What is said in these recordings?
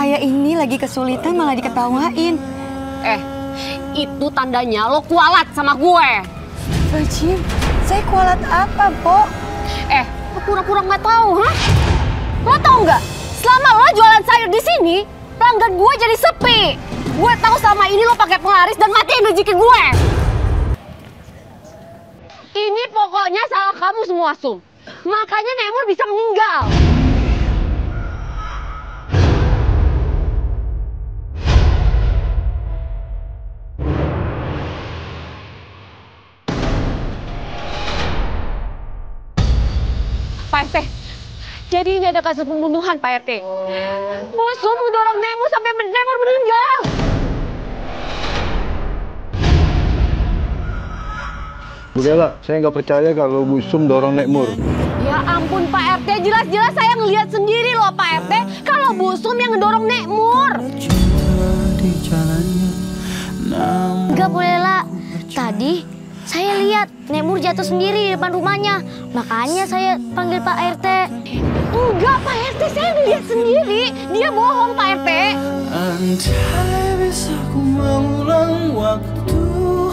Saya ini lagi kesulitan malah diketawain. Itu tandanya lo kualat sama gue. Bajim, saya kualat apa, Po? Lo pura-pura nggak tahu, ha? Lo tau nggak? Selama lo jualan sayur di sini, pelanggan gue jadi sepi. Gue tahu selama ini lo pakai penglaris dan matiin rezeki gue. Ini pokoknya salah kamu semua, Sum. Makanya Nemur bisa meninggal. Pak RT, jadi ini ada kasus pembunuhan, Pak RT. Sum mendorong Nemur sampai Nemur meninggal. Bu Bella, saya nggak percaya kalau Bu Sum dorong Nekmur. Ya ampun Pak RT, jelas-jelas saya ngelihat sendiri loh Pak RT kalau Bu Sum yang ngedorong Nekmur. Enggak boleh lah. Tadi saya lihat Nekmur jatuh sendiri di depan rumahnya. Makanya saya panggil Pak RT. Enggak Pak RT, saya ngelihat sendiri. Dia bohong Pak RT. Andai bisa ku mengulang waktu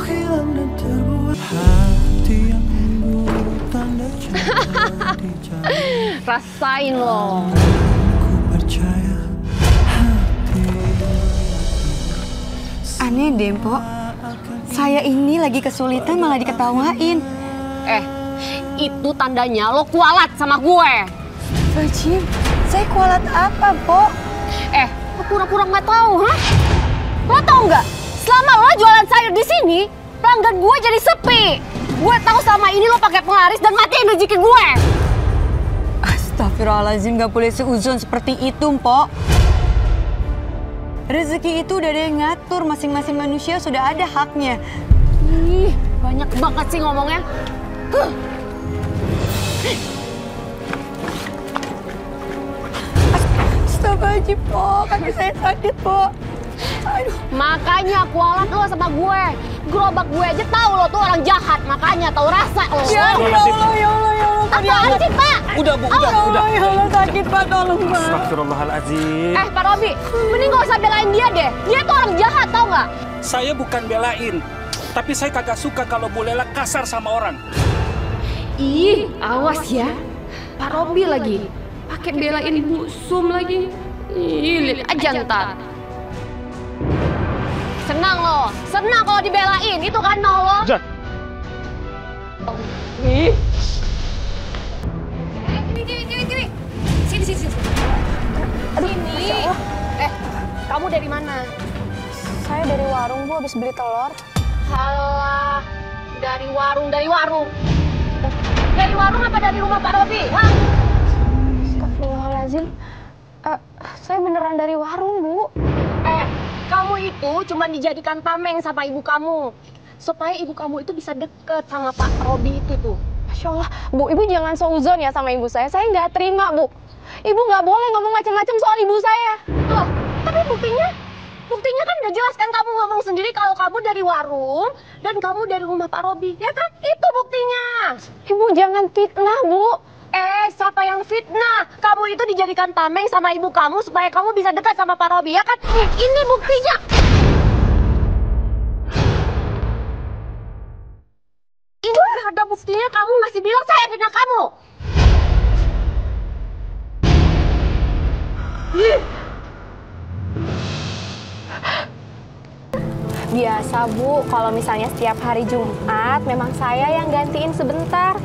hilang dan terbuat hati yang membuat tanda cinta di jalan. Rasain loh. Ku percaya hati. Aneh deh, Po. Saya ini lagi kesulitan malah diketawain. Itu tandanya lo kualat sama gue. Bajim, saya kualat apa, Po? Lo pura-pura nggak tahu, ha? Lo tau nggak? Selama lo jualan sayur di sini, pelanggan gue jadi sepi. Gue tahu selama ini lo pakai penglaris dan matiin rezeki gue. Astagfirullahaladzim, gak boleh seuzon seperti itu, Po. Rezeki itu udah ada yang ngatur, masing-masing manusia sudah ada haknya. Ih, banyak banget sih ngomongnya. Astagfirullahaladzim, Po. Kaki saya sakit, Po. Aduh. Makanya kualat lo sama gue. Gerobak gue aja tahu lo tuh orang jahat. Makanya tahu rasa lo. Ya Allah, ya Allah, ya Allah. Apaan sih, Pak? Udah, Bu, udah. Ya Allah, sakit, Pak. Tolong, Pak. Astagfirullahaladzim. Pak Robi, mending gak usah belain dia deh. Dia tuh orang jahat, tau nggak? Saya bukan belain, tapi saya kagak suka kalau Bu Lela kasar sama orang. Ih, awas ya. Pak Robi lagi. Pakai belain Bu Sum lagi. Ih, lihat aja ntar. Senang lo. Senang kalau dibelain. Itu kan mau lo. Zat. Ih. Ini. Sini. Aduh, Sini. Kamu dari mana? saya dari warung, Bu, habis beli telur. Halah, dari warung. Dari warung apa dari rumah Pak Robi? Hah? Astagfirullahaladzim. Saya beneran dari warung, Bu. Kamu itu cuma dijadikan tameng sama ibu kamu. Supaya ibu kamu itu bisa deket sama Pak Robi itu tuh. Masya Allah, Bu, Ibu jangan seuzon ya sama ibu saya. Saya nggak terima, Bu. Ibu nggak boleh ngomong macam-macam soal ibu saya. Loh, tapi buktinya kan udah jelas kan kamu ngomong sendiri kalau kamu dari warung dan kamu dari rumah Pak Robi, ya kan? Itu buktinya. Ibu jangan fitnah, Bu. Siapa yang fitnah? Kamu itu dijadikan tameng sama ibu kamu supaya kamu bisa dekat sama Pak Robi, ya kan? Ini buktinya. Ini ada buktinya, kamu masih bilang saya fitnah kamu. Biasa, Bu, kalau misalnya setiap hari Jumat memang saya yang gantiin sebentar.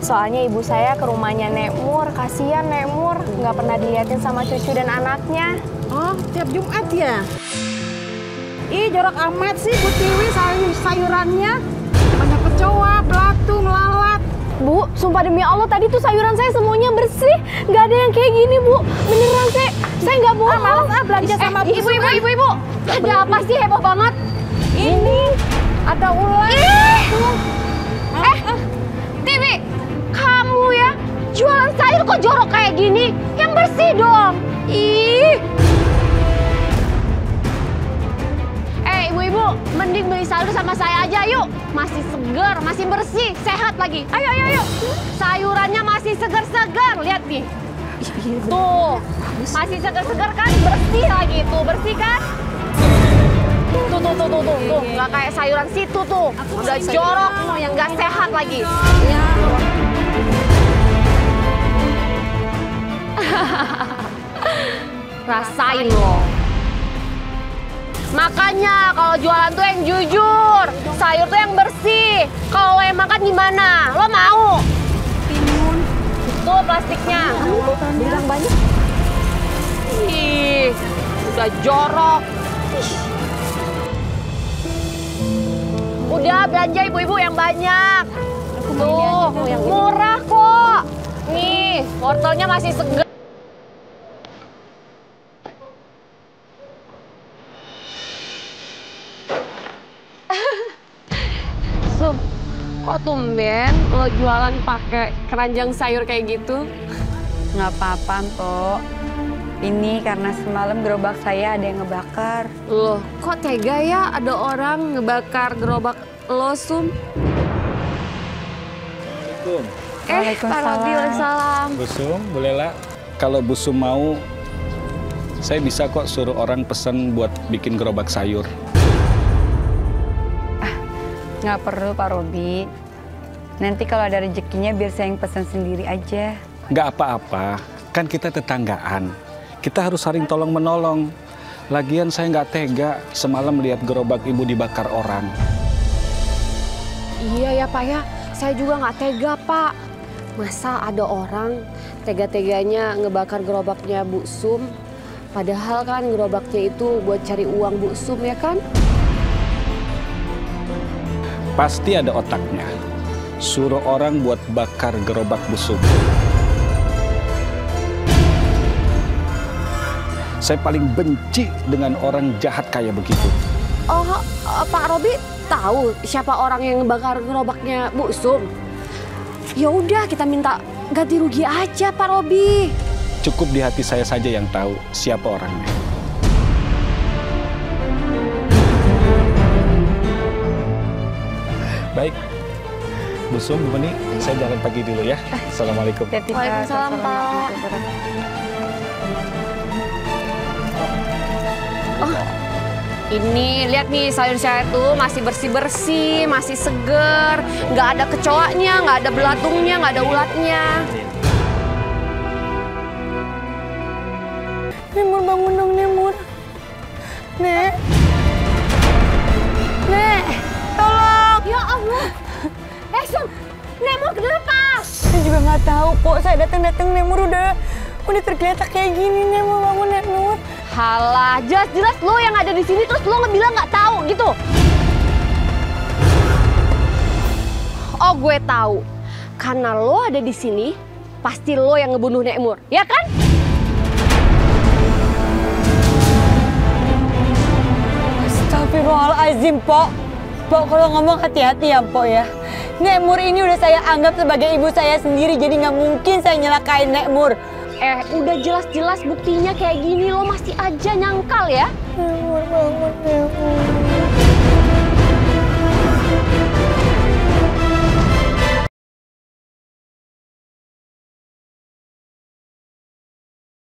Soalnya ibu saya ke rumahnya Nekmur, kasihan Nekmur, nggak pernah diliatin sama cucu dan anaknya. Oh, tiap Jumat ya? Ih, jorok amat sih Bu Tiwi sayurannya. Banyak kecoa, belatung, lalat. Bu, sumpah demi Allah tadi tuh sayuran saya semuanya bersih. Nggak ada yang kayak gini, Bu. Beneran, saya nggak bohong. Males belanja sama Bu. Ibu. Ada apa sih heboh banget? Ini ada ular. Tiwi, kamu ya jualan sayur kok jorok kayak gini? Yang bersih dong. Ih. Ibu-ibu, mending beli sayur sama saya aja yuk. Masih segar, masih bersih, sehat lagi. Ayo. Sayurannya masih segar-segar. Lihat nih. Tuh, Masih segar-segar kan? Bersih lagi tuh, bersih kan? Tuh. Nggak kayak sayuran situ tuh. Udah jorok loh, yang nggak sehat lagi. Ya. Rasain loh. Makanya kalau jualan tuh yang jujur, sayur tuh yang bersih. Kalau lo yang makan gimana? Lo mau? Timun. Itu plastiknya. Bilang banyak. Ih, udah jorok. Udah belanja ibu-ibu yang banyak. Tuh, murah kok. Nih, wortelnya masih segar. Sum, kok tumben lo jualan pakai keranjang sayur kayak gitu? Nggak apa-apa, Mpok. Ini karena semalam gerobak saya ada yang ngebakar. Loh, kok tega ya ada orang ngebakar gerobak lo, Sum? Assalamualaikum. Pak Robi, waalaikumsalam. Bu Sum, Bu Lela, kalau Bu Sum mau, saya bisa kok suruh orang pesan buat bikin gerobak sayur. Nggak perlu, Pak Robi. Nanti kalau ada rezekinya biar saya yang pesan sendiri aja. Nggak apa-apa, kan kita tetanggaan. Kita harus saling tolong-menolong. Lagian saya nggak tega semalam melihat gerobak ibu dibakar orang. Iya ya Pak ya, saya juga nggak tega Pak. Masa ada orang tega-teganya ngebakar gerobaknya Bu Sum? Padahal kan gerobaknya itu buat cari uang Bu Sum ya kan? Pasti ada otaknya. Suruh orang buat bakar gerobak Bu Sum. Saya paling benci dengan orang jahat kayak begitu. Oh, Pak Robi tahu siapa orang yang ngebakar gerobaknya Bu Sum? Ya udah kita minta ganti rugi aja Pak Robi. Cukup di hati saya saja yang tahu siapa orangnya. Baik, Bu Sum, Bu Meni, saya jalan pagi dulu ya. Assalamualaikum. Waalaikumsalam Pak. Oh, ini lihat nih sayur saya tuh masih bersih-bersih, masih seger, nggak ada kecoaknya, nggak ada belatungnya, nggak ada ulatnya. Nemur, bangun dong, Nemur. Nek. Nek, tolong. Ya Allah. Sum, Nemur kenapa? Saya juga nggak tahu, Pok. Saya datang-datang Nemur udah tergeletak kayak gini. Nemur, bangun, Nemur. Halah, jelas-jelas lo yang ada di sini terus lo ngebilang nggak tahu gitu. Oh, gue tahu. Karena lo ada di sini, pasti lo yang ngebunuh Nekmur, ya kan? Astagfirullahaladzim, Pok. Pok, kalau ngomong hati-hati ya, Pok ya. Nekmur ini udah saya anggap sebagai ibu saya sendiri, jadi nggak mungkin saya nyelakain Nekmur. Udah jelas-jelas buktinya kayak gini, lo masih aja nyangkal ya? Nemur, bangun.